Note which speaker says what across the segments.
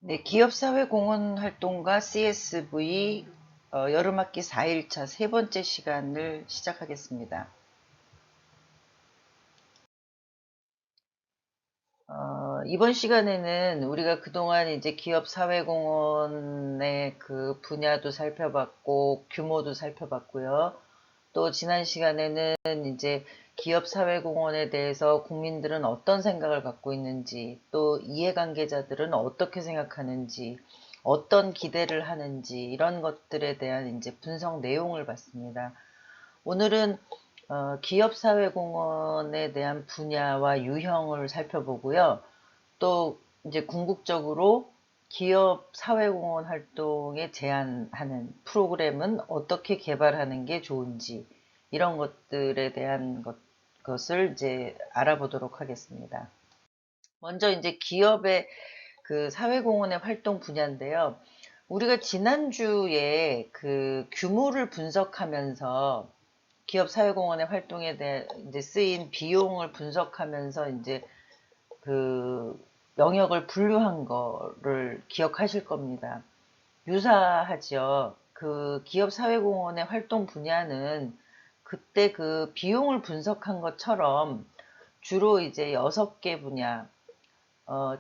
Speaker 1: 네, 기업사회공헌 활동가 CSV 여름학기 4일차 세 번째 시간을 시작하겠습니다. 이번 시간에는 우리가 그동안 이제 기업사회공헌의 그 분야도 살펴봤고, 규모도 살펴봤고요. 또 지난 시간에는 이제 기업사회공헌에 대해서 국민들은 어떤 생각을 갖고 있는지, 또 이해관계자들은 어떻게 생각하는지, 어떤 기대를 하는지, 이런 것들에 대한 이제 분석 내용을 봤습니다. 오늘은 기업사회공헌에 대한 분야와 유형을 살펴보고요. 또 이제 궁극적으로 기업 사회공헌 활동에 제안하는 프로그램은 어떻게 개발하는 게 좋은지 이런 것들에 대한 것을 이제 알아보도록 하겠습니다. 먼저 이제 기업의 그 사회공헌의 활동 분야인데요. 우리가 지난주에 그 규모를 분석하면서 기업 사회공헌의 활동에 대해 이제 쓰인 비용을 분석하면서 이제 그 영역을 분류한 거를 기억하실 겁니다. 유사하죠. 그 기업 사회공헌의 활동 분야는 그때 그 비용을 분석한 것처럼 주로 이제 6개 분야,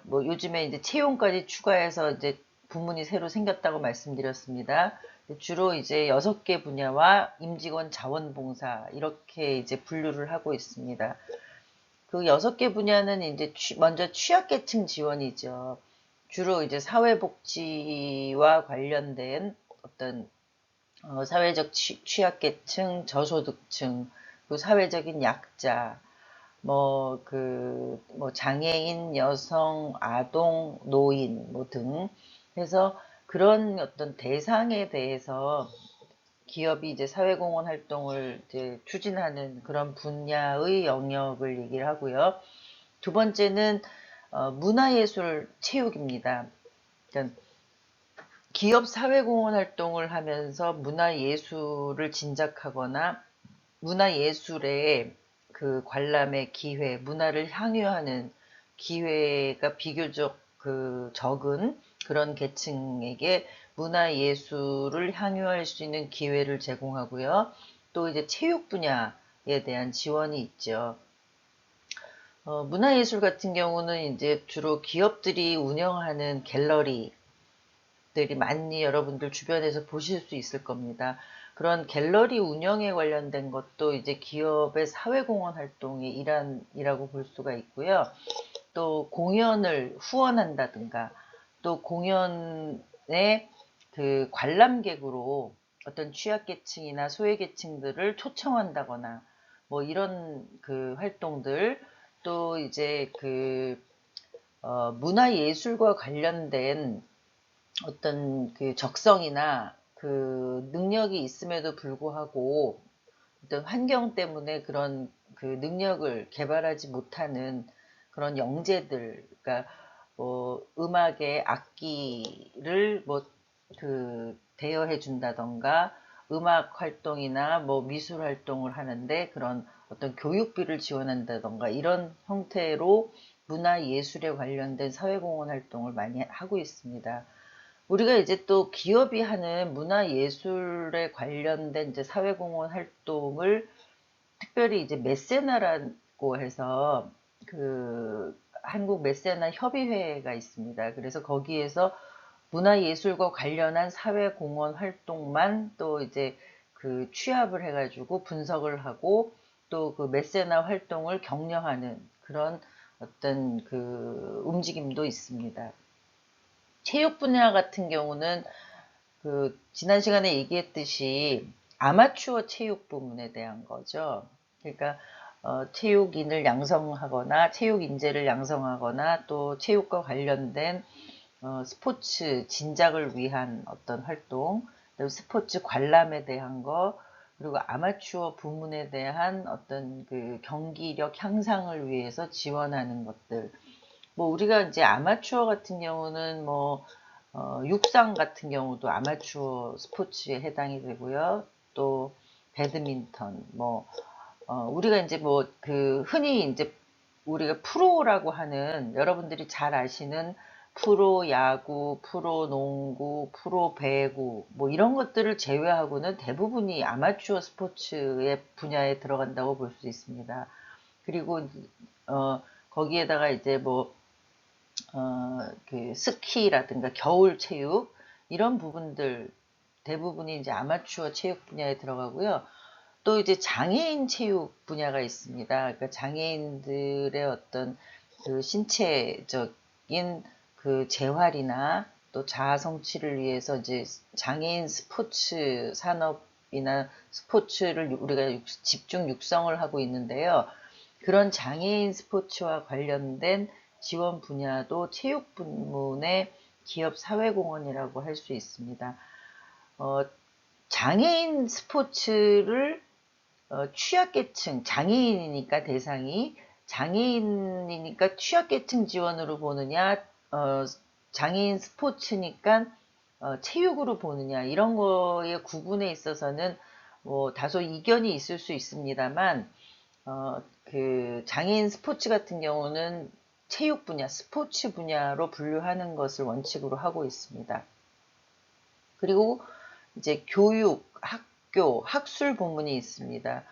Speaker 1: 뭐 요즘에 이제 채용까지 추가해서 이제 부문이 새로 생겼다고 말씀드렸습니다. 주로 이제 6개 분야와 임직원 자원봉사 이렇게 이제 분류를 하고 있습니다. 그 6개 분야는 이제 먼저 취약계층 지원이죠. 주로 이제 사회복지와 관련된 어떤 사회적 취약계층, 저소득층, 그 사회적인 약자, 뭐 장애인, 여성, 아동, 노인 뭐 등 해서 그런 어떤 대상에 대해서 기업이 이제 사회공헌 활동을 이제 추진하는 그런 분야의 영역을 얘기를 하고요. 두 번째는 문화예술 체육입니다. 그러니까 기업 사회공헌 활동을 하면서 문화예술을 진작하거나 문화예술의 그 관람의 기회, 문화를 향유하는 기회가 비교적 그 적은 그런 계층에게 문화예술을 향유할 수 있는 기회를 제공하고요. 또 이제 체육 분야에 대한 지원이 있죠. 문화예술 같은 경우는 이제 주로 기업들이 운영하는 갤러리들이 많이 여러분들 주변에서 보실 수 있을 겁니다. 그런 갤러리 운영에 관련된 것도 이제 기업의 사회공헌 활동의 일환이라고 볼 수가 있고요. 또 공연을 후원한다든가 또 공연의 그 관람객으로 어떤 취약계층이나 소외계층들을 초청한다거나 뭐 이런 그 활동들 또 이제 그 문화예술과 관련된 어떤 그 적성이나 그 능력이 있음에도 불구하고 어떤 환경 때문에 그런 그 능력을 개발하지 못하는 그런 영재들, 그러니까 뭐 음악의 악기를 뭐 그 대여해 준다던가 음악 활동이나 뭐 미술 활동을 하는데 그런 어떤 교육비를 지원한다던가 이런 형태로 문화예술에 관련된 사회공헌 활동을 많이 하고 있습니다. 우리가 이제 또 기업이 하는 문화예술에 관련된 이제 사회공헌 활동을 특별히 이제 메세나라고 해서 그 한국 메세나 협의회가 있습니다. 그래서 거기에서 문화예술과 관련한 사회공헌 활동만 또 이제 그 취합을 해가지고 분석을 하고 또 그 메세나 활동을 격려하는 그런 어떤 그 움직임도 있습니다. 체육 분야 같은 경우는 그 지난 시간에 얘기했듯이 아마추어 체육 부문에 대한 거죠. 그러니까 체육인을 양성하거나 체육 인재를 양성하거나 또 체육과 관련된 스포츠 진작을 위한 어떤 활동, 스포츠 관람에 대한 거, 그리고 아마추어 부문에 대한 어떤 그 경기력 향상을 위해서 지원하는 것들. 뭐 우리가 이제 아마추어 같은 경우는 뭐 육상 같은 경우도 아마추어 스포츠에 해당이 되고요. 또 배드민턴, 뭐 우리가 이제 뭐 그 흔히 이제 우리가 프로라고 하는 여러분들이 잘 아시는 프로 야구, 프로 농구, 프로 배구 뭐 이런 것들을 제외하고는 대부분이 아마추어 스포츠의 분야에 들어간다고 볼 수 있습니다. 그리고 거기에다가 이제 뭐 그 스키라든가 겨울 체육 이런 부분들 대부분이 이제 아마추어 체육 분야에 들어가고요. 또 이제 장애인 체육 분야가 있습니다. 그러니까 장애인들의 어떤 그 신체적인 그 재활이나 또 자아 성취를 위해서 이제 장애인 스포츠 산업이나 스포츠를 우리가 집중 육성을 하고 있는데요. 그런 장애인 스포츠와 관련된 지원 분야도 체육 부문의 기업 사회공헌이라고 할 수 있습니다. 장애인 스포츠를 취약계층, 장애인이니까 대상이 장애인이니까 취약계층 지원으로 보느냐, 장애인 스포츠니까 체육으로 보느냐 이런 거의 구분에 있어서는 뭐 다소 이견이 있을 수 있습니다만 그 장애인 스포츠 같은 경우는 체육 분야, 스포츠 분야로 분류하는 것을 원칙으로 하고 있습니다. 그리고 이제 교육, 학교, 학술 부문이 있습니다.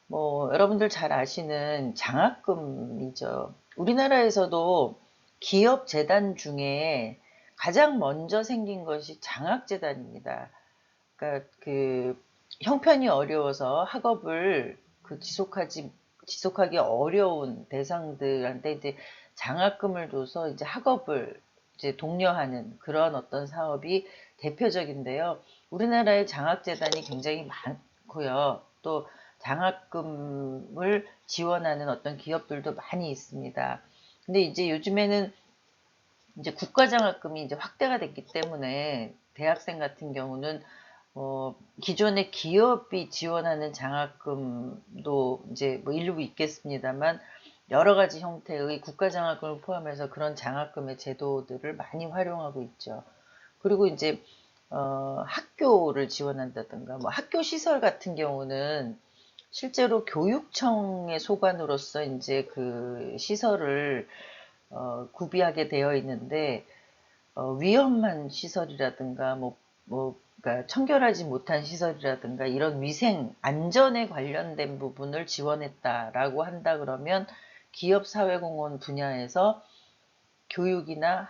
Speaker 1: 뭐 여러분들 잘 아시는 장학금이죠. 우리나라에서도 기업 재단 중에 가장 먼저 생긴 것이 장학재단입니다. 그러니까 그 형편이 어려워서 학업을 그 지속하기 어려운 대상들한테 이제 장학금을 줘서 이제 학업을 이제 독려하는 그런 어떤 사업이 대표적인데요. 우리나라의 장학재단이 굉장히 많고요. 또 장학금을 지원하는 어떤 기업들도 많이 있습니다. 근데 이제 요즘에는 이제 국가장학금이 이제 확대가 됐기 때문에 대학생 같은 경우는 기존의 기업이 지원하는 장학금도 이제 뭐 일부 있겠습니다만 여러 가지 형태의 국가장학금을 포함해서 그런 장학금의 제도들을 많이 활용하고 있죠. 그리고 이제 학교를 지원한다든가 뭐 학교 시설 같은 경우는 실제로 교육청의 소관으로서 이제 그 시설을 구비하게 되어 있는데 위험한 시설이라든가 그러니까 청결하지 못한 시설이라든가 이런 위생 안전에 관련된 부분을 지원했다라고 한다 그러면 기업 사회공헌 분야에서 교육이나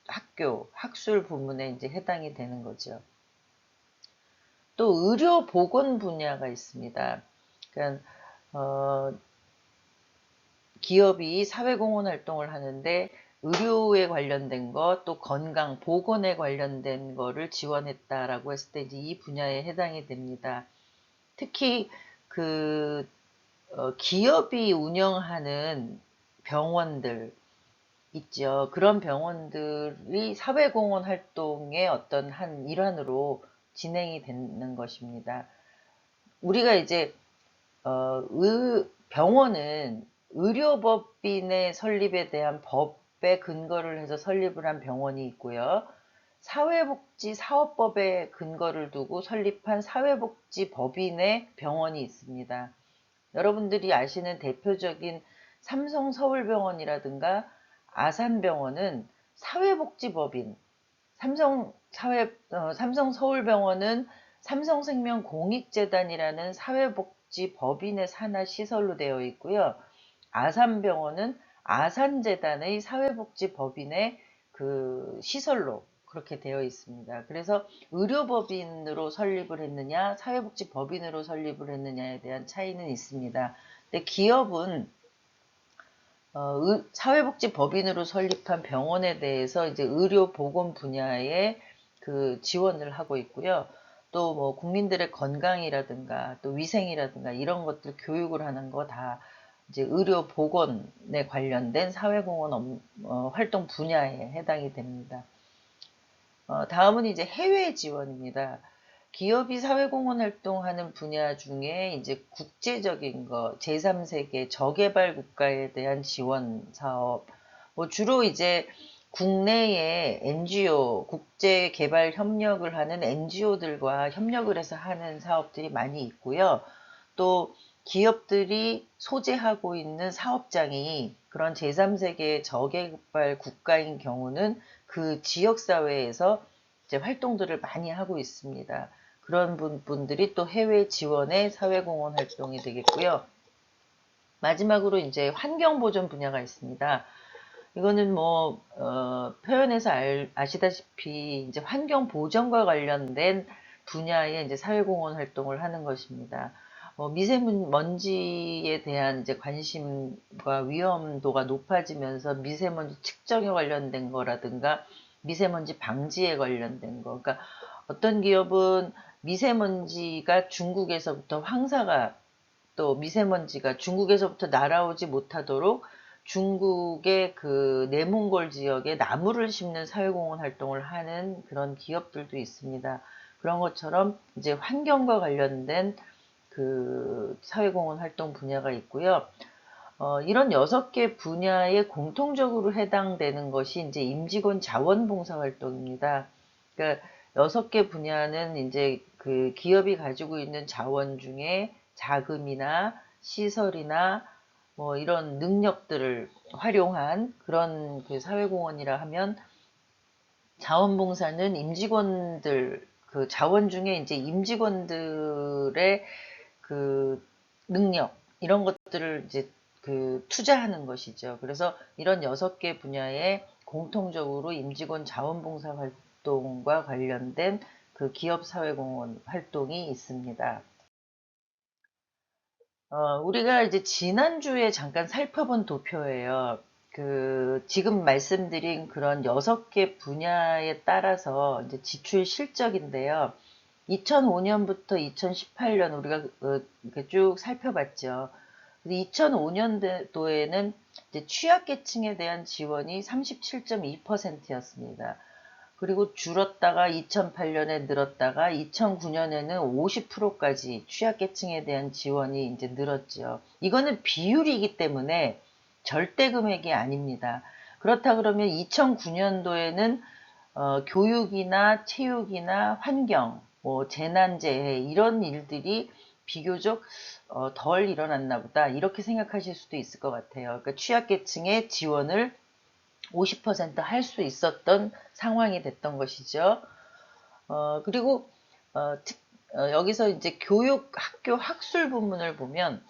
Speaker 1: 학교, 학술 부문에 이제 해당이 되는 거죠. 또 의료 보건 분야가 있습니다. 그러니까 기업이 사회공헌 활동을 하는데 의료에 관련된 것, 또 건강, 보건에 관련된 거를 지원했다라고 했을 때 이제 이 분야에 해당이 됩니다. 특히 그 기업이 운영하는 병원들 있죠. 그런 병원들이 사회공헌 활동의 어떤 한 일환으로 진행이 되는 것입니다. 우리가 이제 병원은 의료법인의 설립에 대한 법에 근거를 해서 설립을 한 병원이 있고요. 사회복지사업법에 근거를 두고 설립한 사회복지법인의 병원이 있습니다. 여러분들이 아시는 대표적인 삼성서울병원이라든가 아산병원은 사회복지법인, 삼성서울병원은 삼성생명공익재단이라는 사회복지법인의 산하 시설로 되어 있고요. 아산병원은 아산재단의 사회복지법인의 그 시설로 그렇게 되어 있습니다. 그래서 의료법인으로 설립을 했느냐, 사회복지법인으로 설립을 했느냐에 대한 차이는 있습니다. 근데 기업은 사회복지법인으로 설립한 병원에 대해서 이제 의료보건 분야에 그 지원을 하고 있고요. 또 뭐 국민들의 건강이라든가 또 위생이라든가 이런 것들 교육을 하는 거 다 이제 의료보건에 관련된 사회공헌 활동 분야에 해당이 됩니다. 다음은 이제 해외 지원입니다. 기업이 사회공헌 활동하는 분야 중에 이제 국제적인 거, 제3세계 저개발 국가에 대한 지원 사업, 뭐 주로 이제 국내의 NGO, 국제개발 협력을 하는 NGO들과 협력을 해서 하는 사업들이 많이 있고요. 또 기업들이 소재하고 있는 사업장이 그런 제3세계 저개발 국가인 경우는 그 지역사회에서 이제 활동들을 많이 하고 있습니다. 그런 분들이 또 해외 지원의 사회공헌 활동이 되겠고요. 마지막으로 이제 환경보전 분야가 있습니다. 이거는 뭐, 표현해서 아시다시피 이제 환경보전과 관련된 분야의 이제 사회공헌 활동을 하는 것입니다. 미세먼지에 대한 이제 관심과 위험도가 높아지면서 미세먼지 측정에 관련된 거라든가 미세먼지 방지에 관련된 거. 그러니까 어떤 기업은 미세먼지가 중국에서부터 황사가 또 미세먼지가 중국에서부터 날아오지 못하도록 중국의 그 내몽골 지역에 나무를 심는 사회공헌 활동을 하는 그런 기업들도 있습니다. 그런 것처럼 이제 환경과 관련된 그 사회공헌 활동 분야가 있고요. 이런 6개 분야에 공통적으로 해당되는 것이 이제 임직원 자원봉사 활동입니다. 그러니까 6개 분야는 이제 그 기업이 가지고 있는 자원 중에 자금이나 시설이나 뭐 이런 능력들을 활용한 그런 그 사회공헌이라 하면 자원봉사는 임직원들 그 자원 중에 이제 임직원들의 그 능력 이런 것들을 이제 그 투자하는 것이죠. 그래서 이런 6개 분야에 공통적으로 임직원 자원봉사 활동과 관련된 그 기업 사회공헌 활동이 있습니다. 우리가 이제 지난주에 잠깐 살펴본 도표예요. 그, 지금 말씀드린 그런 6개 분야에 따라서 이제 지출 실적인데요. 2005년부터 2018년 우리가 이렇게 쭉 살펴봤죠. 2005년도에는 이제 취약계층에 대한 지원이 37.2%였습니다. 그리고 줄었다가 2008년에 늘었다가 2009년에는 50%까지 취약계층에 대한 지원이 이제 늘었죠. 이거는 비율이기 때문에 절대 금액이 아닙니다. 그렇다 그러면 2009년도에는 교육이나 체육이나 환경, 뭐 재난재해 이런 일들이 비교적 덜 일어났나 보다 이렇게 생각하실 수도 있을 것 같아요. 그러니까 취약계층의 지원을 50%할 수 있었던 상황이 됐던 것이죠. 그리고 여기서 이제 교육 학교 학술 부문을 보면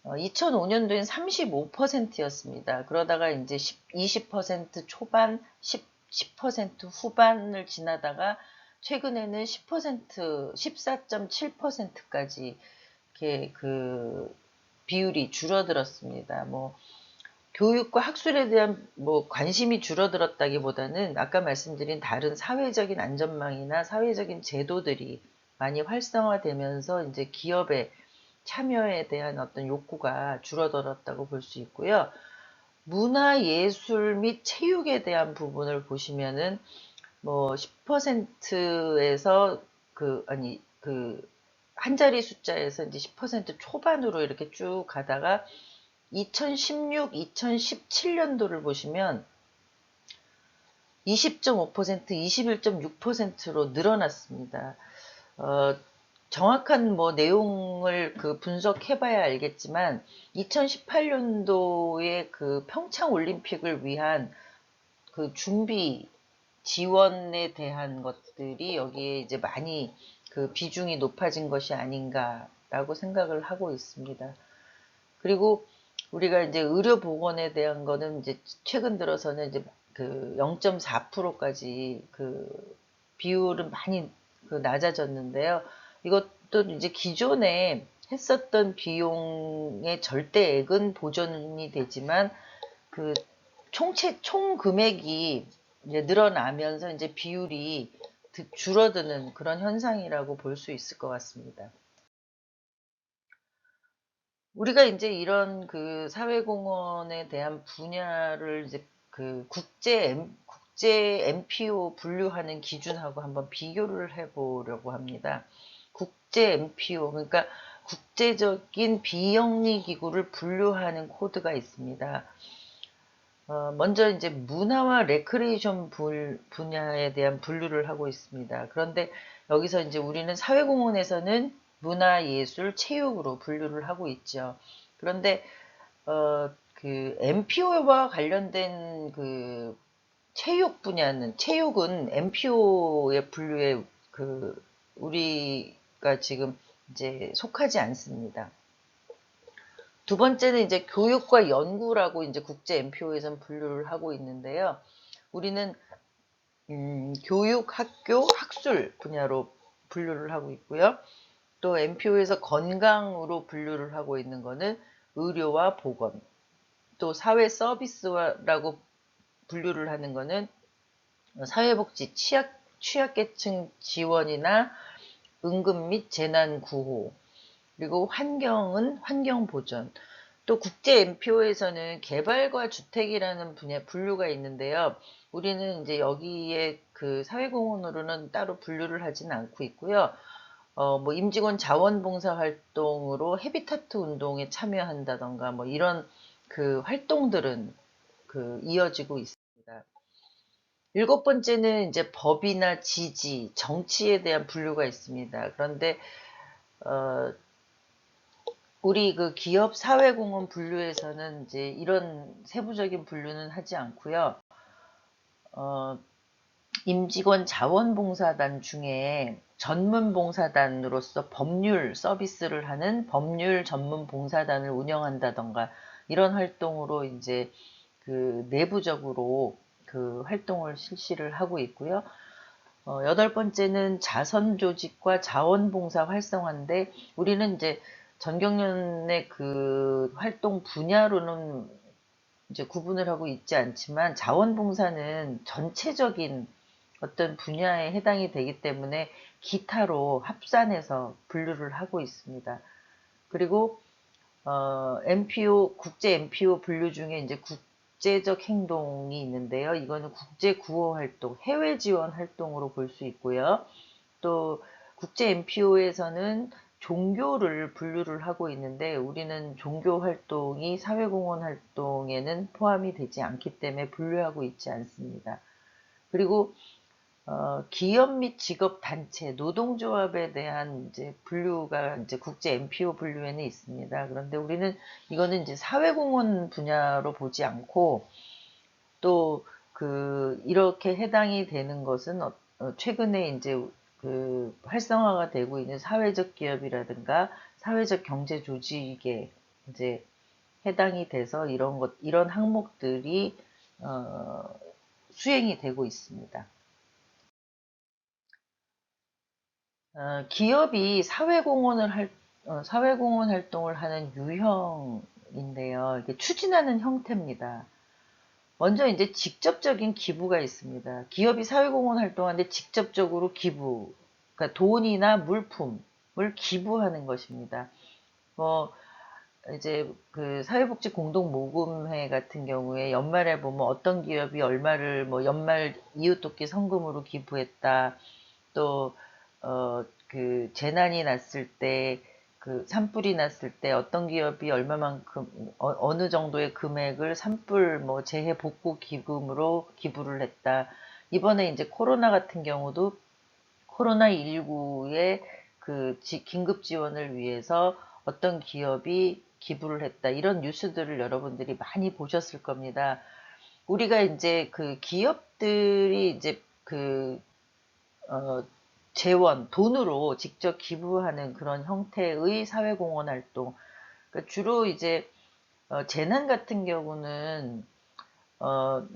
Speaker 1: 2005년도엔 35%였습니다. 그러다가 이제 20% 초반, 10% 후반을 지나다가 최근에는 10%, 14.7%까지 이렇게 그 비율이 줄어들었습니다. 뭐 교육과 학술에 대한 뭐 관심이 줄어들었다기보다는 아까 말씀드린 다른 사회적인 안전망이나 사회적인 제도들이 많이 활성화되면서 이제 기업의 참여에 대한 어떤 욕구가 줄어들었다고 볼 수 있고요. 문화, 예술 및 체육에 대한 부분을 보시면은 뭐 10%에서 한 자리 숫자에서 이제 10% 초반으로 이렇게 쭉 가다가 2016, 2017년도를 보시면 20.5%, 21.6%로 늘어났습니다. 정확한 뭐 내용을 그 분석해봐야 알겠지만 2018년도에 그 평창 올림픽을 위한 그 준비 지원에 대한 것들이 여기에 이제 많이 그 비중이 높아진 것이 아닌가라고 생각을 하고 있습니다. 그리고 우리가 이제 의료보건에 대한 거는 이제 최근 들어서는 이제 그 0.4%까지 그 비율은 많이 그 낮아졌는데요. 이것도 이제 기존에 했었던 비용의 절대액은 보존이 되지만 그 총 금액이 이제 늘어나면서 이제 비율이 줄어드는 그런 현상이라고 볼 수 있을 것 같습니다. 우리가 이제 이런 그 사회공헌에 대한 분야를 이제 그 국제 MPO 분류하는 기준하고 한번 비교를 해보려고 합니다. 국제 MPO, 그러니까 국제적인 비영리 기구를 분류하는 코드가 있습니다. 먼저 이제 문화와 레크레이션 분야에 대한 분류를 하고 있습니다. 그런데 여기서 이제 우리는 사회공헌에서는 문화, 예술, 체육으로 분류를 하고 있죠. 그런데 그 MPO와 관련된 그 체육은 MPO의 분류에 그 우리가 지금 이제 속하지 않습니다. 두 번째는 이제 교육과 연구라고 이제 국제 MPO에서는 분류를 하고 있는데요. 우리는 교육, 학교, 학술 분야로 분류를 하고 있고요. 또 MPO에서 건강으로 분류를 하고 있는 거는 의료와 보건, 또 사회 서비스라고 분류를 하는 거는 사회복지, 취약계층 지원이나 응급 및 재난 구호, 그리고 환경은 환경보전. 또 국제 MPO에서는 개발과 주택이라는 분류가 있는데요. 우리는 이제 여기에 그 사회공헌으로는 따로 분류를 하진 않고 있고요. 뭐 임직원 자원봉사 활동으로 헤비타트 운동에 참여한다던가 뭐 이런 그 활동들은 그 이어지고 있습니다. 일곱 번째는 이제 법이나 지지, 정치에 대한 분류가 있습니다. 그런데 우리 그 기업 사회공헌 분류에서는 이제 이런 세부적인 분류는 하지 않고요. 임직원 자원봉사단 중에 전문봉사단으로서 법률 서비스를 하는 법률 전문봉사단을 운영한다던가 이런 활동으로 이제 그 내부적으로 그 활동을 실시를 하고 있고요. 여덟 번째는 자선 조직과 자원봉사 활성화인데 우리는 이제 전경련의 그 활동 분야로는 이제 구분을 하고 있지 않지만 자원봉사는 전체적인 어떤 분야에 해당이 되기 때문에 기타로 합산해서 분류를 하고 있습니다. 그리고 MPO 국제 MPO 분류 중에 이제 국제적 행동이 있는데요. 이거는 국제 구호 활동, 해외 지원 활동으로 볼 수 있고요. 또 국제 MPO에서는 종교를 분류를 하고 있는데 우리는 종교 활동이 사회공헌 활동에는 포함이 되지 않기 때문에 분류하고 있지 않습니다. 그리고 기업 및 직업 단체, 노동조합에 대한 이제 분류가 이제 국제 MPO 분류에는 있습니다. 그런데 우리는 이거는 이제 사회공헌 분야로 보지 않고 또 그 이렇게 해당이 되는 것은 최근에 이제 그 활성화가 되고 있는 사회적 기업이라든가 사회적 경제 조직에 이제 해당이 돼서 이런 항목들이 수행이 되고 있습니다. 기업이 사회공헌 활동을 하는 유형인데요. 이게 추진하는 형태입니다. 먼저 이제 직접적인 기부가 있습니다. 기업이 사회공헌 활동하는데 직접적으로 기부, 그러니까 돈이나 물품을 기부하는 것입니다. 뭐 이제 그 사회복지 공동모금회 같은 경우에 연말에 보면 어떤 기업이 얼마를 뭐 연말 이웃돕기 성금으로 기부했다. 또 그 재난이 났을 때 그 산불이 났을 때 어떤 기업이 얼마만큼 어느 정도의 금액을 산불 뭐 재해 복구 기금으로 기부를 했다. 이번에 이제 코로나 같은 경우도 코로나19의 그 긴급 지원을 위해서 어떤 기업이 기부를 했다. 이런 뉴스들을 여러분들이 많이 보셨을 겁니다. 우리가 이제 그 기업들이 이제 그 재원, 돈으로 직접 기부하는 그런 형태의 사회공헌 활동. 그러니까 주로 이제 재난 같은 경우는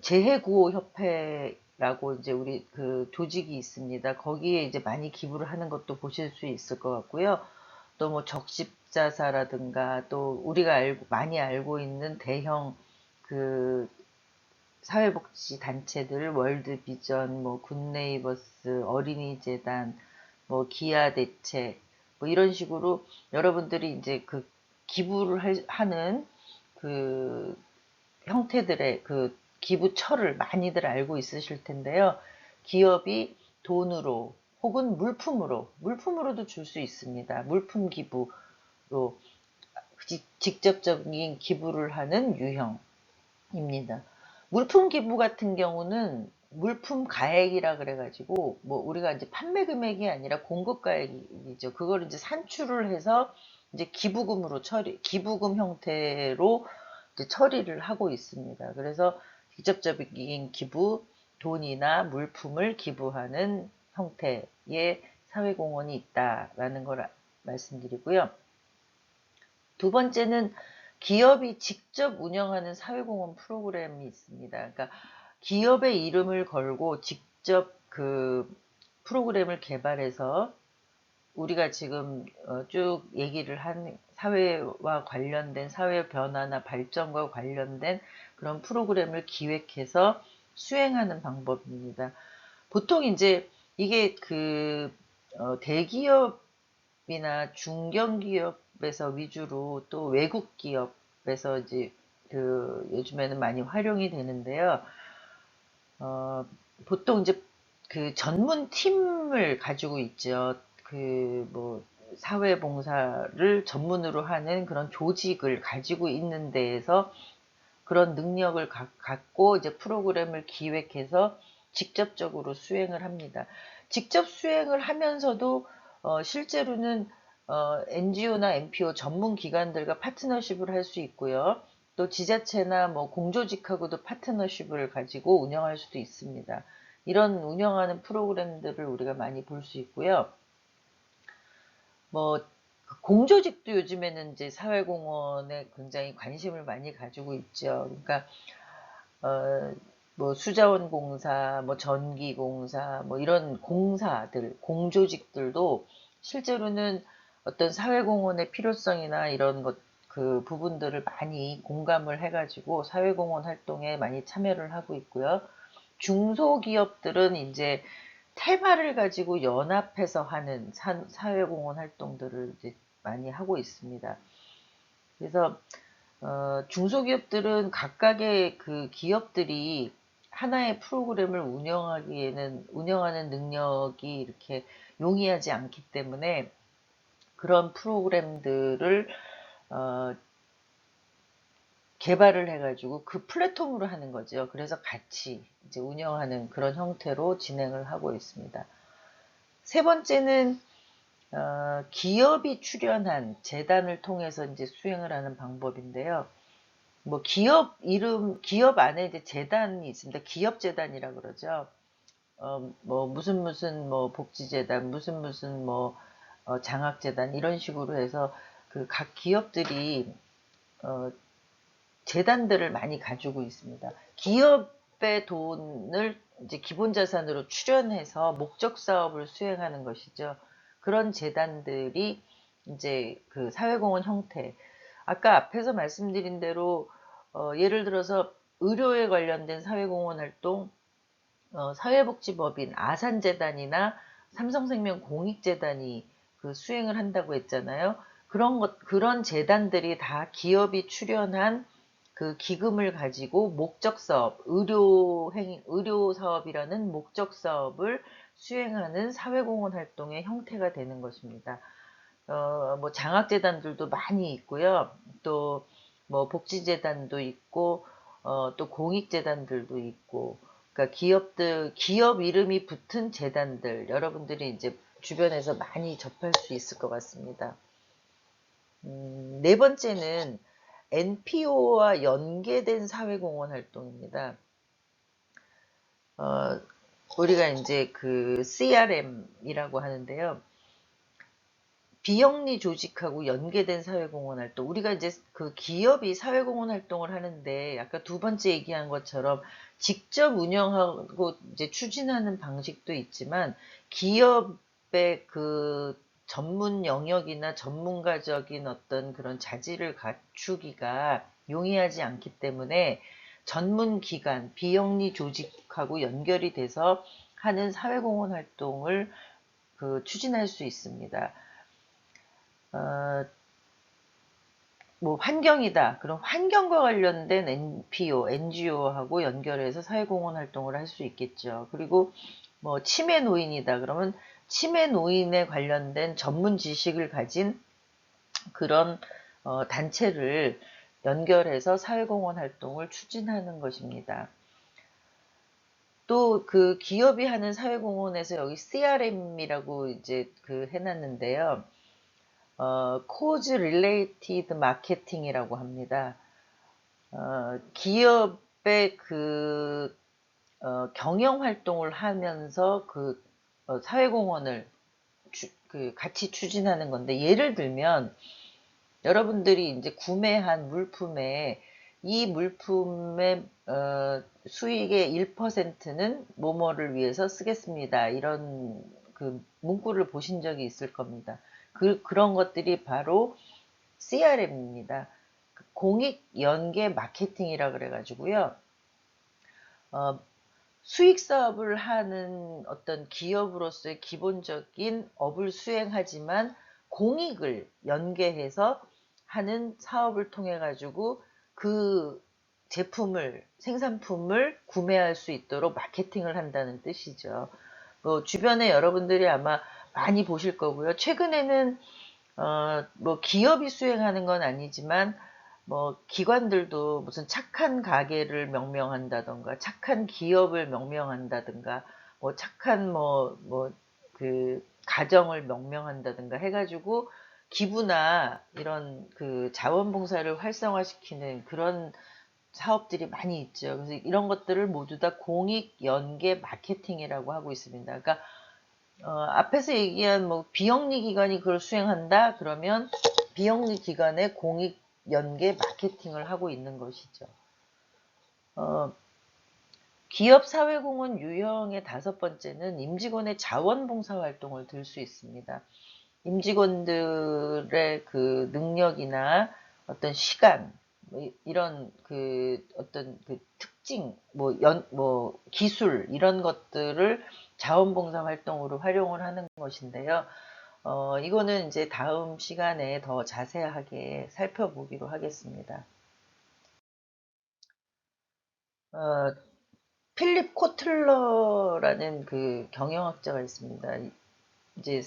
Speaker 1: 재해구호협회라고 이제 우리 그 조직이 있습니다. 거기에 이제 많이 기부를 하는 것도 보실 수 있을 것 같고요. 또 뭐 적십자사라든가 또 우리가 많이 알고 있는 대형 그 사회복지 단체들, 월드비전, 뭐 굿네이버스, 어린이재단, 뭐 기아대책, 뭐 이런 식으로 여러분들이 이제 그 기부를 하는 그 형태들의 그 기부처를 많이들 알고 있으실 텐데요. 기업이 돈으로 혹은 물품으로도 줄 수 있습니다. 물품 기부로 직접적인 기부를 하는 유형입니다. 물품 기부 같은 경우는 물품 가액이라 그래가지고 뭐 우리가 이제 판매 금액이 아니라 공급 가액이죠. 그걸 이제 산출을 해서 이제 기부금 형태로 이제 처리를 하고 있습니다. 그래서 직접적인 기부, 돈이나 물품을 기부하는 형태의 사회공헌이 있다라는 걸 말씀드리고요. 두 번째는 기업이 직접 운영하는 사회공헌 프로그램이 있습니다. 그러니까 기업의 이름을 걸고 직접 그 프로그램을 개발해서 우리가 지금 쭉 얘기를 한 사회와 관련된 사회 변화나 발전과 관련된 그런 프로그램을 기획해서 수행하는 방법입니다. 보통 이제 이게 그 대기업이나 중견기업에서 위주로 또 외국 기업에서 이제 그 요즘에는 많이 활용이 되는데요. 보통 이제 그 전문 팀을 가지고 있죠. 그 뭐 사회봉사를 전문으로 하는 그런 조직을 가지고 있는 데에서 그런 능력을 갖고 이제 프로그램을 기획해서 직접적으로 수행을 합니다. 직접 수행을 하면서도 실제로는 NGO나 NPO 전문 기관들과 파트너십을 할 수 있고요. 또 지자체나 뭐 공조직하고도 파트너십을 가지고 운영할 수도 있습니다. 이런 운영하는 프로그램들을 우리가 많이 볼 수 있고요. 뭐 공조직도 요즘에는 이제 사회공헌에 굉장히 관심을 많이 가지고 있죠. 그러니까 뭐 수자원공사, 뭐 전기공사, 뭐 이런 공사들, 공조직들도 실제로는 어떤 사회공헌의 필요성이나 이런 그 부분들을 많이 공감을 해가지고 사회공헌 활동에 많이 참여를 하고 있고요. 중소기업들은 이제 테마를 가지고 연합해서 하는 사회공헌 활동들을 이제 많이 하고 있습니다. 그래서 중소기업들은 각각의 그 기업들이 하나의 프로그램을 운영하는 능력이 이렇게 용이하지 않기 때문에 그런 프로그램들을 어, 개발을 해가지고 그 플랫폼으로 하는 거죠. 그래서 같이 이제 운영하는 그런 형태로 진행을 하고 있습니다. 세 번째는 기업이 출연한 재단을 통해서 이제 수행을 하는 방법인데요. 뭐 기업 안에 이제 재단이 있습니다. 기업재단이라 그러죠. 뭐 무슨 뭐 복지재단, 무슨 뭐 장학재단 이런 식으로 해서 그 각 기업들이 어, 재단들을 많이 가지고 있습니다. 기업의 돈을 이제 기본 자산으로 출연해서 목적 사업을 수행하는 것이죠. 그런 재단들이 이제 그 사회공헌 형태. 아까 앞에서 말씀드린 대로 예를 들어서 의료에 관련된 사회공헌 활동, 사회복지법인 아산재단이나 삼성생명 공익재단이 그 수행을 한다고 했잖아요. 그런 재단들이 다 기업이 출연한 그 기금을 가지고 목적 사업, 의료 사업이라는 목적 사업을 수행하는 사회공헌 활동의 형태가 되는 것입니다. 뭐 장학재단들도 많이 있고요. 또 뭐 복지재단도 있고, 또 공익재단들도 있고, 그러니까 기업 이름이 붙은 재단들, 여러분들이 이제 주변에서 많이 접할 수 있을 것 같습니다. 네 번째는 NPO와 연계된 사회공헌 활동입니다. 우리가 이제 그 CRM이라고 하는데요. 비영리 조직하고 연계된 사회공헌 활동. 우리가 이제 그 기업이 사회공헌 활동을 하는데 아까 두 번째 얘기한 것처럼 직접 운영하고 이제 추진하는 방식도 있지만 기업의 그 전문 영역이나 전문가적인 어떤 그런 자질을 갖추기가 용이하지 않기 때문에 전문 기관, 비영리 조직하고 연결이 돼서 하는 사회공헌 활동을 그 추진할 수 있습니다. 뭐 환경이다. 그럼 환경과 관련된 NPO, NGO하고 연결해서 사회공헌 활동을 할 수 있겠죠. 그리고 뭐 치매 노인이다. 그러면 치매 노인에 관련된 전문 지식을 가진 그런 단체를 연결해서 사회공헌 활동을 추진하는 것입니다. 또 그 기업이 하는 사회공헌에서 여기 CRM이라고 이제 그 해놨는데요. Cause Related Marketing이라고 합니다. 기업의 그 경영 활동을 하면서 그 사회공헌을 같이 추진하는 건데, 예를 들면 여러분들이 이제 구매한 물품에 이 물품의 수익의 1%는 뭐뭐를 위해서 쓰겠습니다. 이런 그 문구를 보신 적이 있을 겁니다. 그런 것들이 바로 CRM입니다. 공익 연계 마케팅이라 그래가지고요. 수익 사업을 하는 어떤 기업으로서의 기본적인 업을 수행하지만 공익을 연계해서 하는 사업을 통해 가지고 그 제품을, 생산품을 구매할 수 있도록 마케팅을 한다는 뜻이죠. 주변에 여러분들이 아마 많이 보실 거고요. 최근에는 뭐 기업이 수행하는 건 아니지만 뭐 기관들도 무슨 착한 가게를 명명한다던가 착한 기업을 명명한다든가 뭐 착한 그 가정을 명명한다든가 해가지고 기부나 이런 그 자원봉사를 활성화시키는 그런 사업들이 많이 있죠. 그래서 이런 것들을 모두 다 공익 연계 마케팅이라고 하고 있습니다. 그러니까 앞에서 얘기한 뭐 비영리 기관이 그걸 수행한다 그러면 비영리 기관의 공익 연계 마케팅을 하고 있는 것이죠. 기업 사회공헌 유형의 5번째는 임직원의 자원봉사 활동을 들 수 있습니다. 임직원들의 그 능력이나 어떤 시간, 이런 그 어떤 그 특징, 기술, 이런 것들을 자원봉사 활동으로 활용을 하는 것인데요. 이거는 이제 다음 시간에 더 자세하게 살펴보기로 하겠습니다. 어, 필립 코틀러라는 그 경영학자가 있습니다. 이제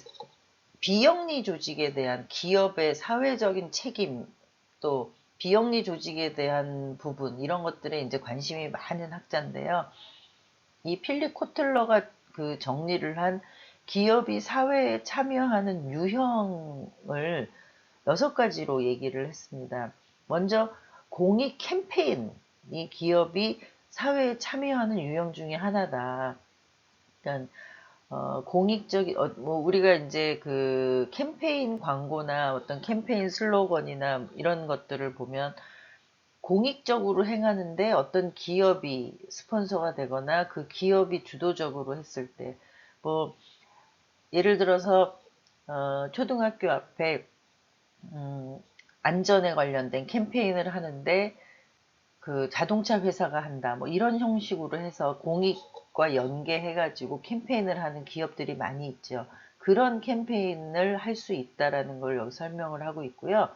Speaker 1: 비영리 조직에 대한 기업의 사회적인 책임, 또 비영리 조직에 대한 부분, 이런 것들에 이제 관심이 많은 학자인데요. 이 필립 코틀러가 그 정리를 한 기업이 사회에 참여하는 유형을 6가지로 얘기를 했습니다. 먼저 공익 캠페인이 기업이 사회에 참여하는 유형 중에 하나다. 그러니까 공익적인 뭐 우리가 이제 그 캠페인 광고나 어떤 캠페인 슬로건이나 이런 것들을 보면 공익적으로 행하는데 어떤 기업이 스폰서가 되거나 그 기업이 주도적으로 했을 때, 뭐 예를 들어서 초등학교 앞에 안전에 관련된 캠페인을 하는데 그 자동차 회사가 한다, 뭐 이런 형식으로 해서 공익과 연계해가지고 캠페인을 하는 기업들이 많이 있죠. 그런 캠페인을 할 수 있다라는 걸 여기 설명을 하고 있고요.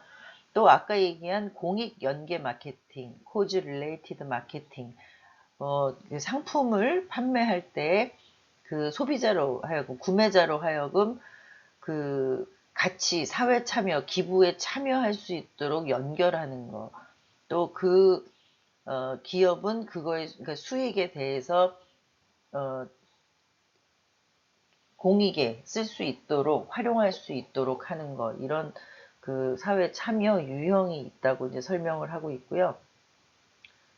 Speaker 1: 또 아까 얘기한 공익 연계 마케팅, 코즈 릴레이티드 마케팅, 그 상품을 판매할 때 그 소비자로 하여금, 구매자로 하여금 그 같이 사회 참여, 기부에 참여할 수 있도록 연결하는 거. 또 그 기업은 그거의 그러니까 수익에 대해서 어, 공익에 쓸 수 있도록 활용할 수 있도록 하는 것, 이런 그 사회 참여 유형이 있다고 이제 설명을 하고 있고요.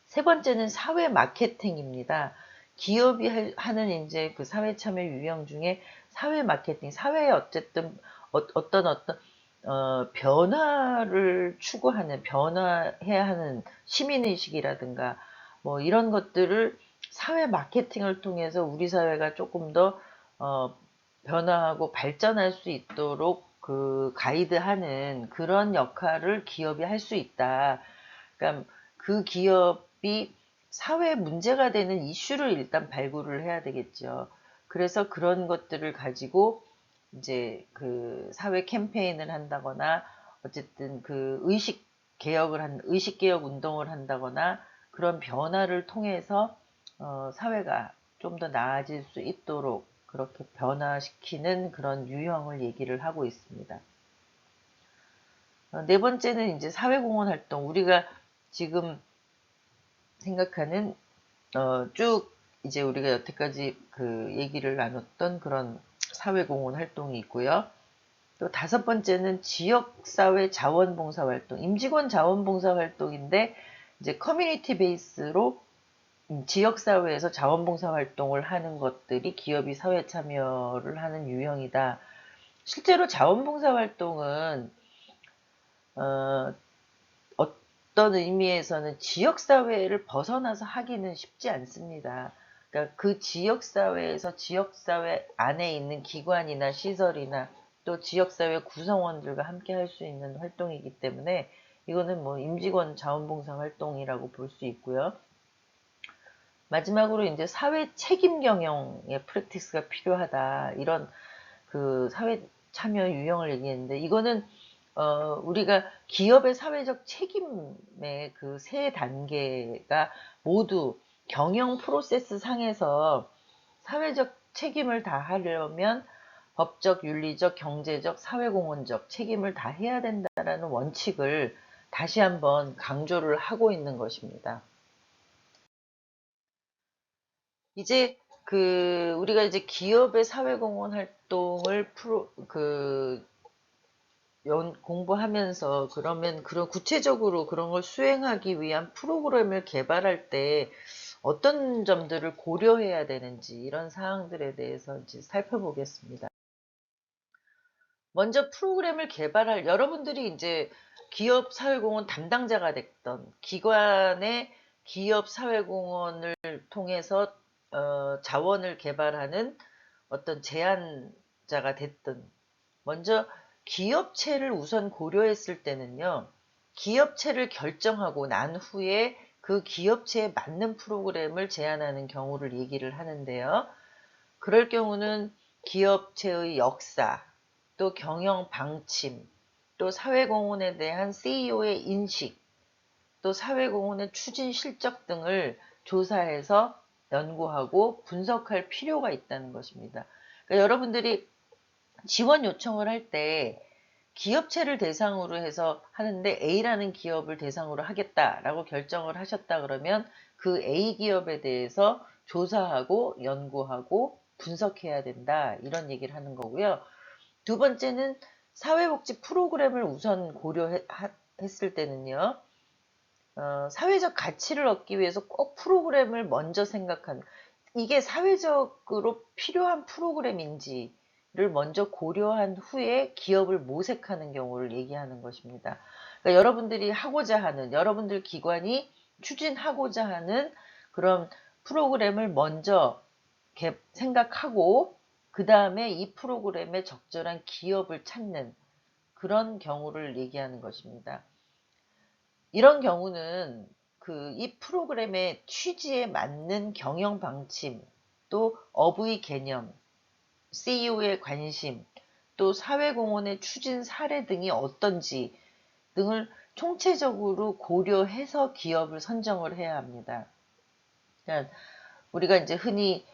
Speaker 1: 3번째는 사회 마케팅입니다. 기업이 하는 이제 그 사회 참여 유형 중에 사회 마케팅, 사회에 어쨌든 어떤 변화를 추구하는, 변화해야 하는 시민의식이라든가 뭐 이런 것들을 사회 마케팅을 통해서 우리 사회가 조금 더 변화하고 발전할 수 있도록 그 가이드하는 그런 역할을 기업이 할 수 있다. 그러니까 그 기업이 사회 문제가 되는 이슈를 일단 발굴을 해야 되겠죠. 그래서 그런 것들을 가지고 이제 그 사회 캠페인을 한다거나 어쨌든 그 의식 개혁 운동을 한다거나 그런 변화를 통해서 사회가 좀 더 나아질 수 있도록 그렇게 변화시키는 그런 유형을 얘기를 하고 있습니다. 4번째는 이제 사회공헌 활동. 우리가 지금 생각하는 쭉 이제 우리가 여태까지 그 얘기를 나눴던 그런 사회공헌 활동이 있고요. 또 다섯 번째는 지역사회 자원봉사활동, 임직원 자원봉사활동인데 이제 커뮤니티 베이스로 지역사회에서 자원봉사활동을 하는 것들이 기업이 사회 참여를 하는 유형이다. 실제로 자원봉사활동은 어떤 의미에서는 지역사회를 벗어나서 하기는 쉽지 않습니다. 그러니까 그 지역사회에서 지역사회 안에 있는 기관이나 시설이나 또 지역사회 구성원들과 함께 할 수 있는 활동이기 때문에 이거는 뭐 임직원 자원봉사 활동이라고 볼 수 있고요. 마지막으로 이제 사회 책임 경영의 프랙티스가 필요하다. 이런 그 사회 참여 유형을 얘기했는데 이거는 우리가 기업의 사회적 책임의 그 세 단계가 모두 경영 프로세스 상에서 사회적 책임을 다하려면 법적, 윤리적, 경제적, 사회공헌적 책임을 다해야 된다라는 원칙을 다시 한번 강조를 하고 있는 것입니다. 이제 우리가 이제 기업의 사회공헌 활동을 공부하면서 그러면 그런 구체적으로 그런 걸 수행하기 위한 프로그램을 개발할 때 어떤 점들을 고려해야 되는지 이런 사항들에 대해서 이제 살펴보겠습니다. 먼저 프로그램을 개발할 여러분들이 이제 기업 사회공헌 담당자가 됐던 기관의 기업 사회공헌을 통해서 자원을 개발하는 어떤 제안자가 됐든 먼저 기업체를 우선 고려했을 때는요. 기업체를 결정하고 난 후에 그 기업체에 맞는 프로그램을 제안하는 경우를 얘기를 하는데요. 그럴 경우는 기업체의 역사, 또 경영 방침, 또 사회공헌에 대한 CEO의 인식, 또 사회공헌의 추진 실적 등을 조사해서 연구하고 분석할 필요가 있다는 것입니다. 그러니까 여러분들이 지원 요청을 할 때 기업체를 대상으로 해서 하는데 A라는 기업을 대상으로 하겠다라고 결정을 하셨다 그러면 그 A 기업에 대해서 조사하고 연구하고 분석해야 된다 이런 얘기를 하는 거고요. 두 번째는 사회복지 프로그램을 우선 고려했을 때는요. 사회적 가치를 얻기 위해서 꼭 프로그램을 먼저 생각하는 이게 사회적으로 필요한 프로그램인지를 먼저 고려한 후에 기업을 모색하는 경우를 얘기하는 것입니다. 그러니까 여러분들이 하고자 하는 여러분들 기관이 추진하고자 하는 그런 프로그램을 먼저 생각하고 그 다음에 이 프로그램에 적절한 기업을 찾는 그런 경우를 얘기하는 것입니다. 이런 경우는 이 프로그램의 취지에 맞는 경영 방침, 또 업의 개념, CEO의 관심, 또 사회공헌의 추진 사례 등이 어떤지 등을 총체적으로 고려해서 기업을 선정을 해야 합니다. 그러니까 우리가 이제 흔히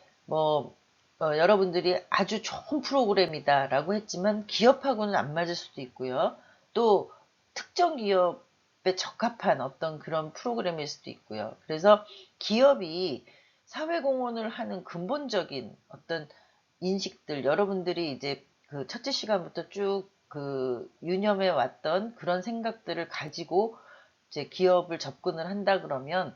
Speaker 1: 여러분들이 아주 좋은 프로그램이다라고 했지만 기업하고는 안 맞을 수도 있고요. 또 특정 기업에 적합한 어떤 그런 프로그램일 수도 있고요. 그래서 기업이 사회공헌을 하는 근본적인 어떤 인식들, 여러분들이 이제 그 첫째 시간부터 쭉 유념해 왔던 그런 생각들을 가지고 이제 기업을 접근을 한다 그러면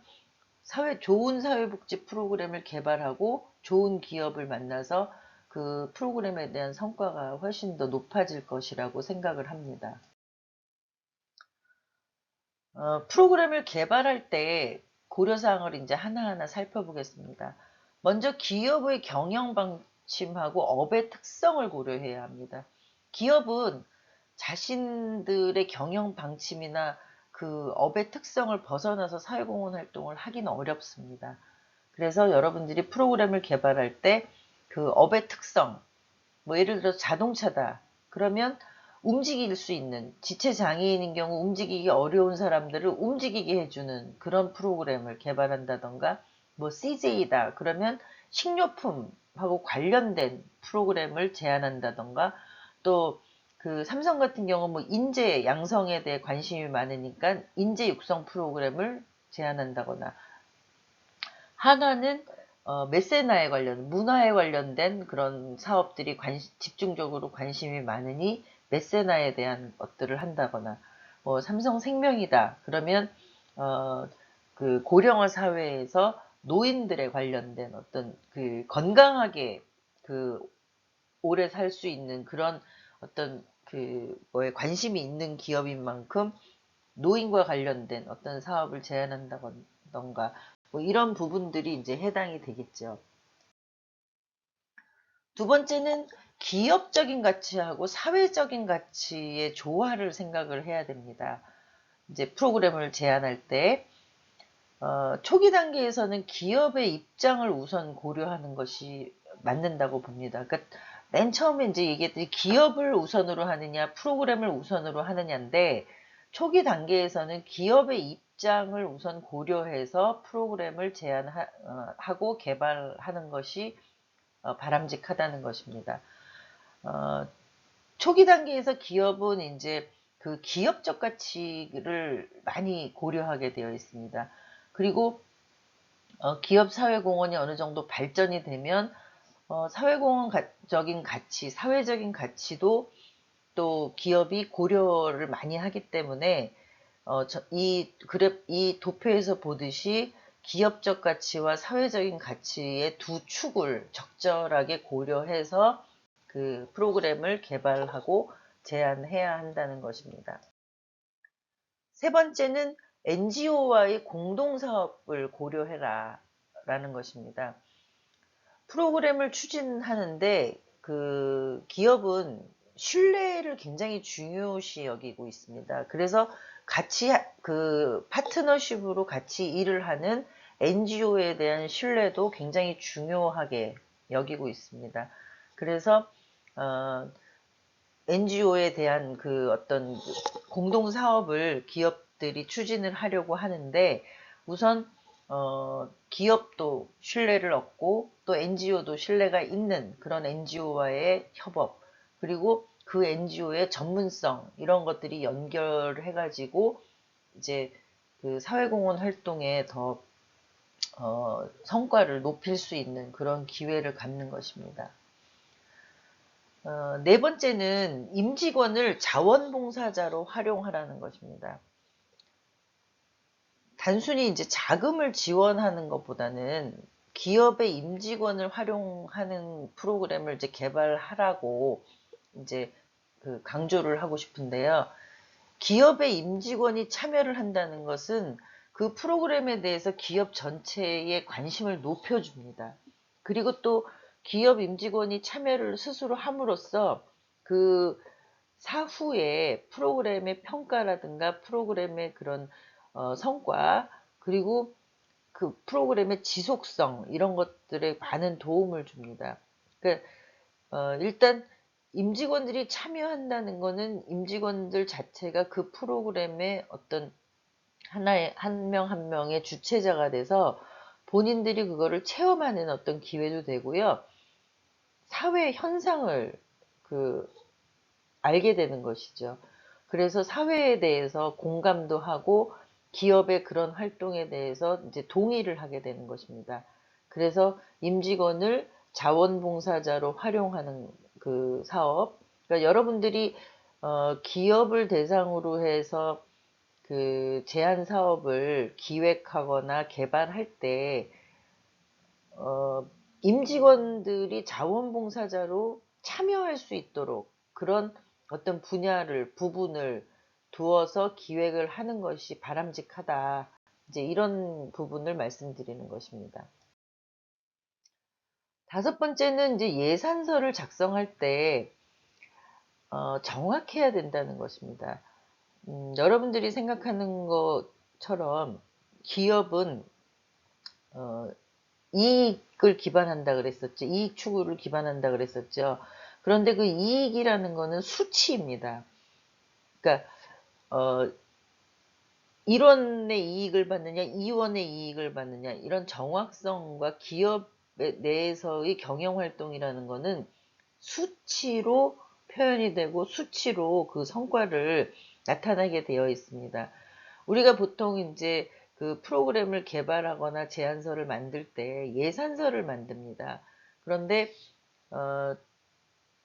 Speaker 1: 좋은 사회복지 프로그램을 개발하고 좋은 기업을 만나서 그 프로그램에 대한 성과가 훨씬 더 높아질 것이라고 생각을 합니다. 프로그램을 개발할 때 고려사항을 이제 하나하나 살펴보겠습니다. 먼저 기업의 경영 방침하고 업의 특성을 고려해야 합니다. 기업은 자신들의 경영 방침이나 그 업의 특성을 벗어나서 사회공헌 활동을 하기는 어렵습니다. 그래서 여러분들이 프로그램을 개발할 때 그 업의 특성, 뭐 예를 들어 자동차다. 그러면 움직일 수 있는 지체장애인인 경우 움직이기 어려운 사람들을 움직이게 해주는 그런 프로그램을 개발한다던가 뭐 CJ다. 그러면 식료품하고 관련된 프로그램을 제안한다던가 또 삼성 같은 경우 뭐 인재 양성에 대해 관심이 많으니까 인재 육성 프로그램을 제안한다거나 하나는 메세나에 문화에 관련된 그런 사업들이 집중적으로 관심이 많으니 메세나에 대한 것들을 한다거나, 뭐 삼성생명이다 그러면 그 고령화 사회에서 노인들에 관련된 어떤 그 건강하게 그 오래 살 수 있는 그런 어떤 그 뭐에 관심이 있는 기업인 만큼 노인과 관련된 어떤 사업을 제안한다던가 뭐 이런 부분들이 이제 해당이 되겠죠. 두 번째는 기업적인 가치하고 사회적인 가치의 조화를 생각을 해야 됩니다. 이제 프로그램을 제안할 때 초기 단계에서는 기업의 입장을 우선 고려하는 것이 맞는다고 봅니다. 그러니까 맨 처음에 이제 얘기했듯이 기업을 우선으로 하느냐, 프로그램을 우선으로 하느냐인데, 초기 단계에서는 기업의 입장을 우선 고려해서 프로그램을 제안하고 개발하는 것이 바람직하다는 것입니다. 초기 단계에서 기업은 이제 그 기업적 가치를 많이 고려하게 되어 있습니다. 그리고 기업 사회공헌이 어느 정도 발전이 되면 사회공헌적인 가치, 사회적인 가치도 또 기업이 고려를 많이 하기 때문에 이 도표에서 보듯이 기업적 가치와 사회적인 가치의 두 축을 적절하게 고려해서 그 프로그램을 개발하고 제안해야 한다는 것입니다. 세 번째는 NGO와의 공동사업을 고려해라 라는 것입니다. 프로그램을 추진하는데 그 기업은 신뢰를 굉장히 중요시 여기고 있습니다. 그래서 같이 그 파트너십으로 같이 일을 하는 NGO에 대한 신뢰도 굉장히 중요하게 여기고 있습니다. 그래서 NGO에 대한 그 어떤 공동 사업을 기업들이 추진을 하려고 하는데 우선 기업도 신뢰를 얻고 또 NGO도 신뢰가 있는 그런 NGO와의 협업 그리고 그 NGO의 전문성 이런 것들이 연결해 가지고 이제 그 사회공헌 활동에 더 성과를 높일 수 있는 그런 기회를 갖는 것입니다. 네 번째는 임직원을 자원봉사자로 활용하라는 것입니다. 단순히 이제 자금을 지원하는 것보다는 기업의 임직원을 활용하는 프로그램을 이제 개발하라고 이제 그 강조를 하고 싶은데요. 기업의 임직원이 참여를 한다는 것은 그 프로그램에 대해서 기업 전체의 관심을 높여줍니다. 그리고 또 기업 임직원이 참여를 스스로 함으로써 그 사후에 프로그램의 평가라든가 프로그램의 그런 성과 그리고 그 프로그램의 지속성 이런 것들에 많은 도움을 줍니다. 그러니까 일단 임직원들이 참여한다는 거는 임직원들 자체가 그 프로그램의 어떤 하나의 한 명 한 명의 주체자가 돼서 본인들이 그거를 체험하는 어떤 기회도 되고요. 사회 현상을 그 알게 되는 것이죠. 그래서 사회에 대해서 공감도 하고 기업의 그런 활동에 대해서 이제 동의를 하게 되는 것입니다. 그래서 임직원을 자원봉사자로 활용하는 그 사업. 그러니까 여러분들이 기업을 대상으로 해서 그 제안 사업을 기획하거나 개발할 때 임직원들이 자원봉사자로 참여할 수 있도록 그런 어떤 부분을 두어서 기획을 하는 것이 바람직하다. 이제 이런 부분을 말씀드리는 것입니다. 다섯 번째는 이제 예산서를 작성할 때 정확해야 된다는 것입니다. 여러분들이 생각하는 것처럼 기업은 이익을 기반한다 그랬었죠. 이익 추구를 기반한다 그랬었죠. 그런데 그 이익이라는 거는 수치입니다. 그러니까 1원의 이익을 받느냐, 2원의 이익을 받느냐 이런 정확성과 기업 내에서의 경영활동이라는 거는 수치로 표현이 되고 수치로 그 성과를 나타나게 되어 있습니다. 우리가 보통 이제 그 프로그램을 개발하거나 제안서를 만들 때 예산서를 만듭니다. 그런데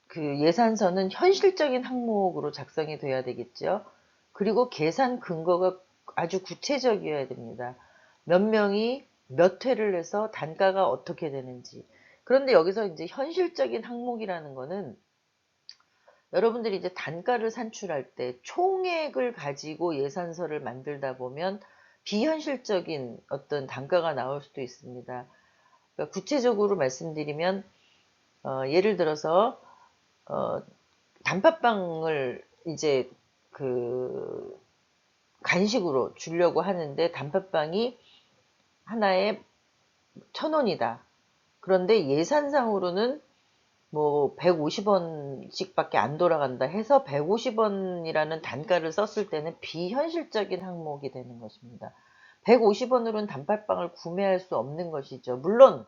Speaker 1: 그 예산서는 현실적인 항목으로 작성이 돼야 되겠죠. 그리고 계산 근거가 아주 구체적이어야 됩니다. 몇 명이 몇 회를 해서 단가가 어떻게 되는지. 그런데 여기서 이제 현실적인 항목이라는 거는 여러분들이 이제 단가를 산출할 때 총액을 가지고 예산서를 만들다 보면 비현실적인 어떤 단가가 나올 수도 있습니다. 그러니까 구체적으로 말씀드리면 예를 들어서 어, 단팥빵을 이제 그 간식으로 주려고 하는데 단팥빵이 하나에 1,000원이다. 그런데 예산상으로는 뭐 150원씩밖에 안 돌아간다 해서 150원이라는 단가를 썼을 때는 비현실적인 항목이 되는 것입니다. 150원으로는 단팥빵을 구매할 수 없는 것이죠. 물론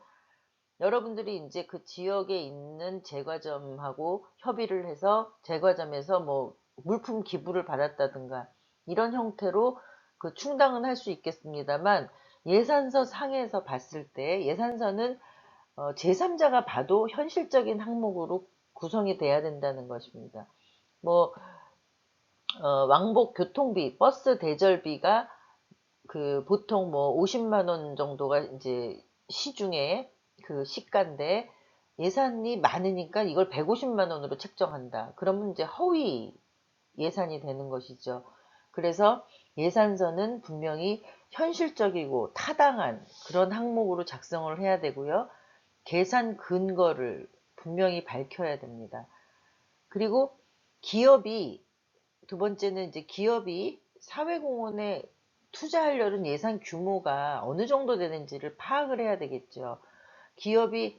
Speaker 1: 여러분들이 이제 그 지역에 있는 제과점하고 협의를 해서 제과점에서 뭐 물품 기부를 받았다든가 이런 형태로 그 충당은 할 수 있겠습니다만 예산서 상에서 봤을 때 예산서는 제3자가 봐도 현실적인 항목으로 구성이 돼야 된다는 것입니다. 뭐 왕복 교통비, 버스 대절비가 그 보통 뭐 50만 원 정도가 이제 시중에 그 시가인데 예산이 많으니까 이걸 150만 원으로 책정한다. 그러면 이제 허위 예산이 되는 것이죠. 그래서 예산서는 분명히 현실적이고 타당한 그런 항목으로 작성을 해야 되고요. 계산 근거를 분명히 밝혀야 됩니다. 그리고 기업이 두 번째는 이제 기업이 사회공헌에 투자하려는 예산 규모가 어느 정도 되는지를 파악을 해야 되겠죠. 기업이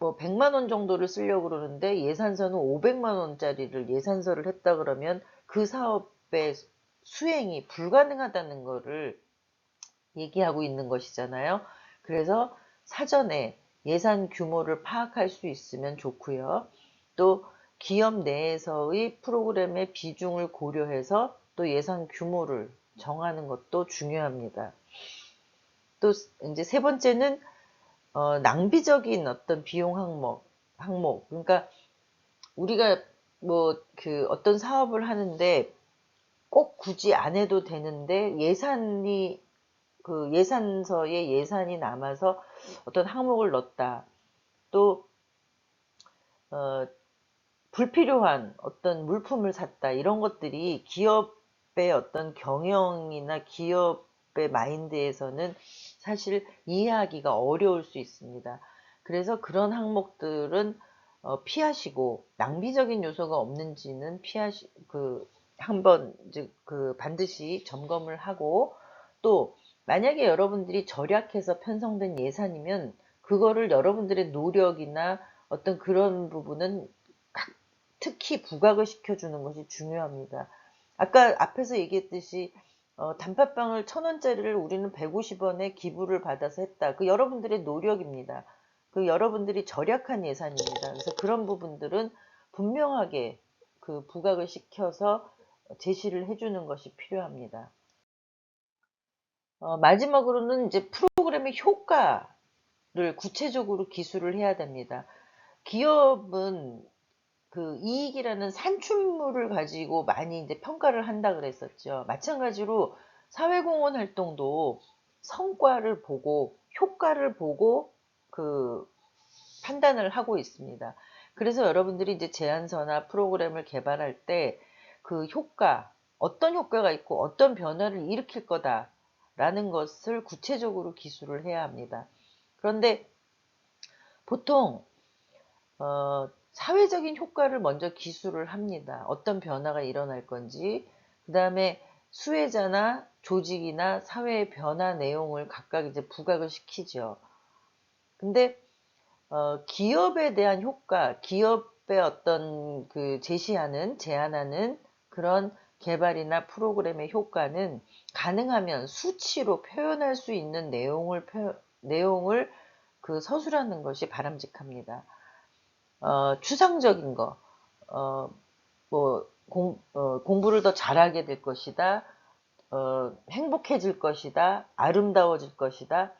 Speaker 1: 뭐 100만 원 정도를 쓰려고 그러는데 예산서는 500만 원짜리를 예산서를 했다 그러면 그 사업의 수행이 불가능하다는 거를 얘기하고 있는 것이잖아요. 그래서 사전에 예산 규모를 파악할 수 있으면 좋고요. 또 기업 내에서의 프로그램의 비중을 고려해서 또 예산 규모를 정하는 것도 중요합니다. 또 이제 세 번째는 낭비적인 어떤 비용 항목. 그러니까 우리가 뭐 그 어떤 사업을 하는데 꼭 굳이 안 해도 되는데 예산이 그 예산서에 예산이 남아서 어떤 항목을 넣었다. 또 불필요한 어떤 물품을 샀다. 이런 것들이 기업의 어떤 경영이나 기업의 마인드에서는 사실 이해하기가 어려울 수 있습니다. 그래서 그런 항목들은 피하시고 낭비적인 요소가 없는지는 한번 이제 그 반드시 점검을 하고 또 만약에 여러분들이 절약해서 편성된 예산이면 그거를 여러분들의 노력이나 어떤 그런 부분은 특히 부각을 시켜주는 것이 중요합니다. 아까 앞에서 얘기했듯이 단팥빵을 1,000원짜리를 우리는 150원에 기부를 받아서 했다. 그 여러분들의 노력입니다. 그 여러분들이 절약한 예산입니다. 그래서 그런 부분들은 분명하게 그 부각을 시켜서 제시를 해주는 것이 필요합니다. 마지막으로는 이제 프로그램의 효과를 구체적으로 기술을 해야 됩니다. 기업은 그 이익이라는 산출물을 가지고 많이 이제 평가를 한다 그랬었죠. 마찬가지로 사회공헌 활동도 성과를 보고 효과를 보고 그 판단을 하고 있습니다. 그래서 여러분들이 이제 제안서나 프로그램을 개발할 때 그 효과, 어떤 효과가 있고 어떤 변화를 일으킬 거다라는 것을 구체적으로 기술을 해야 합니다. 그런데 보통 사회적인 효과를 먼저 기술을 합니다. 어떤 변화가 일어날 건지, 그 다음에 수혜자나 조직이나 사회의 변화 내용을 각각 이제 부각을 시키죠. 근데 기업에 대한 효과, 기업의 어떤 그 제안하는 그런 개발이나 프로그램의 효과는 가능하면 수치로 표현할 수 있는 내용을 그 서술하는 것이 바람직합니다. 추상적인 거, 공부를 더 잘하게 될 것이다. 행복해질 것이다, 아름다워질 것이다.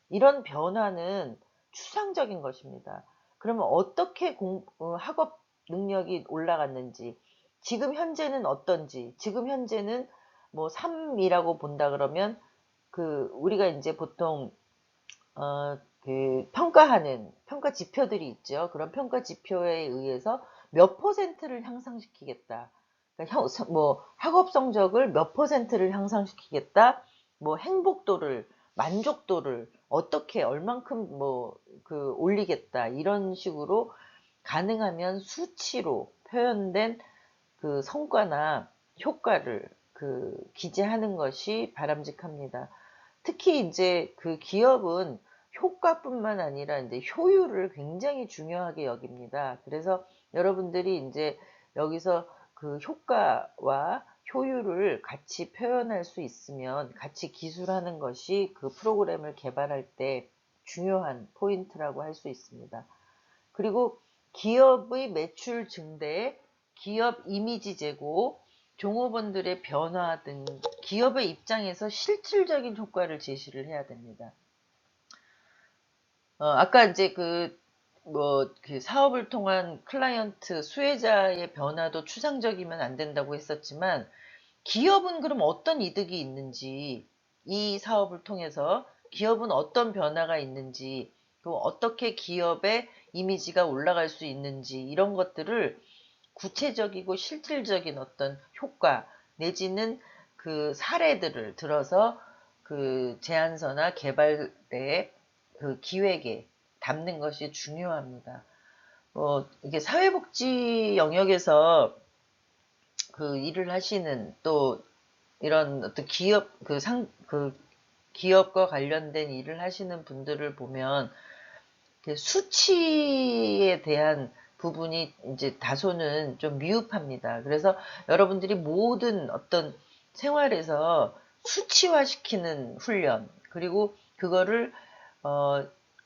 Speaker 1: 이런 변화는 추상적인 것입니다. 그러면 어떻게 학업 능력이 올라갔는지, 지금 현재는 어떤지, 지금 현재는 뭐 3이라고 본다 그러면 우리가 이제 보통 평가하는 평가 지표들이 있죠. 그런 평가 지표에 의해서 몇 퍼센트를 향상시키겠다. 그러니까 뭐 학업 성적을 몇 퍼센트를 향상시키겠다. 뭐 행복도를, 만족도를 어떻게 얼만큼 올리겠다. 이런 식으로 가능하면 수치로 표현된 성과나 효과를 기재하는 것이 바람직합니다. 특히 이제 기업은 효과뿐만 아니라 이제 효율을 굉장히 중요하게 여깁니다. 그래서 여러분들이 이제 여기서 효과와 효율을 같이 표현할 수 있으면 같이 기술하는 것이 프로그램을 개발할 때 중요한 포인트라고 할 수 있습니다. 그리고 기업의 매출 증대, 기업 이미지 제고, 종업원들의 변화 등 기업의 입장에서 실질적인 효과를 제시를 해야 됩니다. 아까 이제 사업을 통한 클라이언트, 수혜자의 변화도 추상적이면 안 된다고 했었지만, 기업은 그럼 어떤 이득이 있는지, 이 사업을 통해서 기업은 어떤 변화가 있는지, 또 어떻게 기업의 이미지가 올라갈 수 있는지, 이런 것들을 구체적이고 실질적인 어떤 효과, 내지는 사례들을 들어서 제안서나 개발의 기획에 담는 것이 중요합니다. 이게 사회복지 영역에서 일을 하시는, 또 이런 어떤 기업과 관련된 일을 하시는 분들을 보면 수치에 대한 부분이 이제 다소는 좀 미흡합니다. 그래서 여러분들이 모든 어떤 생활에서 수치화시키는 훈련, 그리고 그거를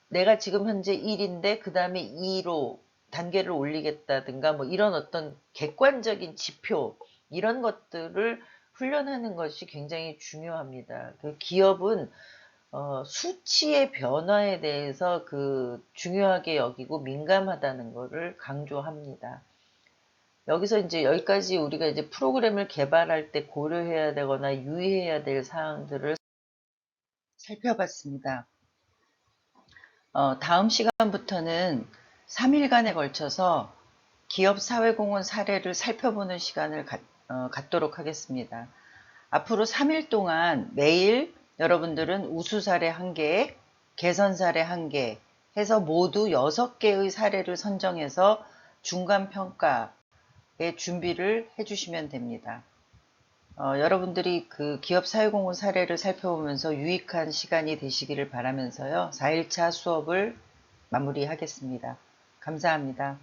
Speaker 1: 내가 지금 현재 1인데 그 다음에 2로 단계를 올리겠다든가 뭐 이런 어떤 객관적인 지표, 이런 것들을 훈련하는 것이 굉장히 중요합니다. 기업은 수치의 변화에 대해서 중요하게 여기고 민감하다는 것을 강조합니다. 여기서 이제 여기까지 우리가 이제 프로그램을 개발할 때 고려해야 되거나 유의해야 될 사항들을 살펴봤습니다. 다음 시간부터는 3일간에 걸쳐서 기업 사회공헌 사례를 살펴보는 시간을 갖도록 하겠습니다. 앞으로 3일 동안 매일 여러분들은 우수 사례 1개, 개선 사례 1개 해서 모두 6개의 사례를 선정해서 중간평가의 준비를 해주시면 됩니다. 여러분들이 기업 사회공헌 사례를 살펴보면서 유익한 시간이 되시기를 바라면서요. 4일차 수업을 마무리하겠습니다. 감사합니다.